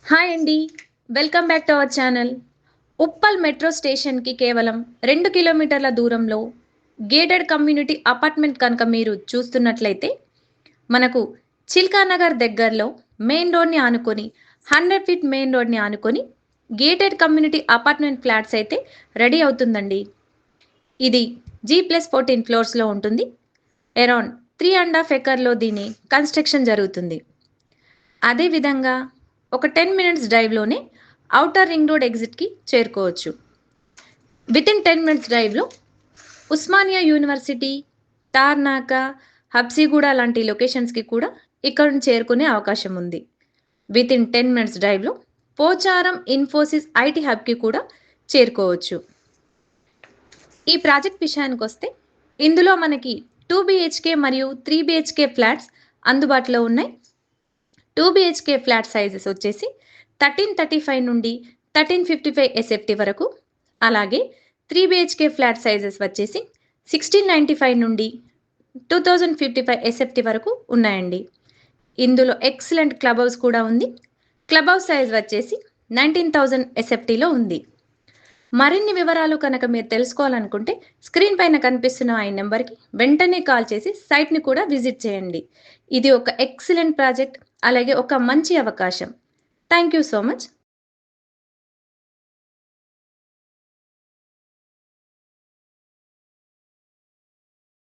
Hi అండి. Welcome back to our channel. Uppal metro స్టేషన్‌కి కేవలం 2 కిలోమీటర్ల దూరంలో గేటెడ్ కమ్యూనిటీ అపార్ట్మెంట్ కనుక మీరు చూస్తున్నట్లయితే, మనకు చిల్కానగర్ దగ్గరలో మెయిన్ రోడ్‌ని ఆనుకొని 100 ఫీట్ మెయిన్ రోడ్‌ని ఆనుకొని గేటెడ్ కమ్యూనిటీ అపార్ట్మెంట్ ఫ్లాట్స్ అయితే రెడీ అవుతుందండి. ఇది G+14 ఫ్లోర్స్‌లో ఉంటుంది. అరౌండ్ 3½ ఎకర్‌లో దీని కన్‌స్ట్రక్షన్ జరుగుతుంది. అదే విధంగా ఒక 10 మినిట్స్ డ్రైవ్‌లోనే ఔటర్ రింగ్ రోడ్ ఎగ్జిట్‌కి చేరుకోవచ్చు. వితిన్ 10 మినిట్స్ డ్రైవ్‌లో ఉస్మానియా యూనివర్సిటీ, తార్నాక, హబ్సిగూడ లాంటి లొకేషన్స్‌కి కూడా ఇక్కడ నుంచి చేరుకునే అవకాశం ఉంది. వితిన్ 10 మినిట్స్ డ్రైవ్‌లో పోచారం ఇన్ఫోసిస్ ఐటీ హబ్‌కి కూడా చేరుకోవచ్చు. ఈ ప్రాజెక్ట్ విషయానికొస్తే ఇందులో మనకి 2 బీహెచ్‌కే మరియు 3 బీహెచ్‌కే ఫ్లాట్స్ అందుబాటులో ఉన్నాయి. 2 బీహెచ్‌కే ఫ్లాట్ సైజెస్ వచ్చేసి 1335 నుండి 1355 ఎస్ఎఫ్టీ వరకు, అలాగే 3 బీహెచ్‌కే ఫ్లాట్ సైజెస్ వచ్చేసి 1695 నుండి 2055 ఎస్ఎఫ్టీ వరకు ఉన్నాయండి. ఇందులో ఎక్సలెంట్ క్లబ్ హౌస్ కూడా ఉంది. క్లబ్ హౌస్ సైజ్ వచ్చేసి 19,000 ఎస్ఎఫ్టీలో ఉంది. మరిన్ని వివరాలు కనుక మీరు తెలుసుకోవాలనుకుంటే స్క్రీన్ పైన కనిపిస్తున్న ఈ నెంబర్కి వెంటనే కాల్ చేసి సైట్ని కూడా విజిట్ చేయండి. ఇది ఒక ఎక్సలెంట్ ప్రాజెక్ట్, అలాగే ఒక మంచి అవకాశం. Thank you so much.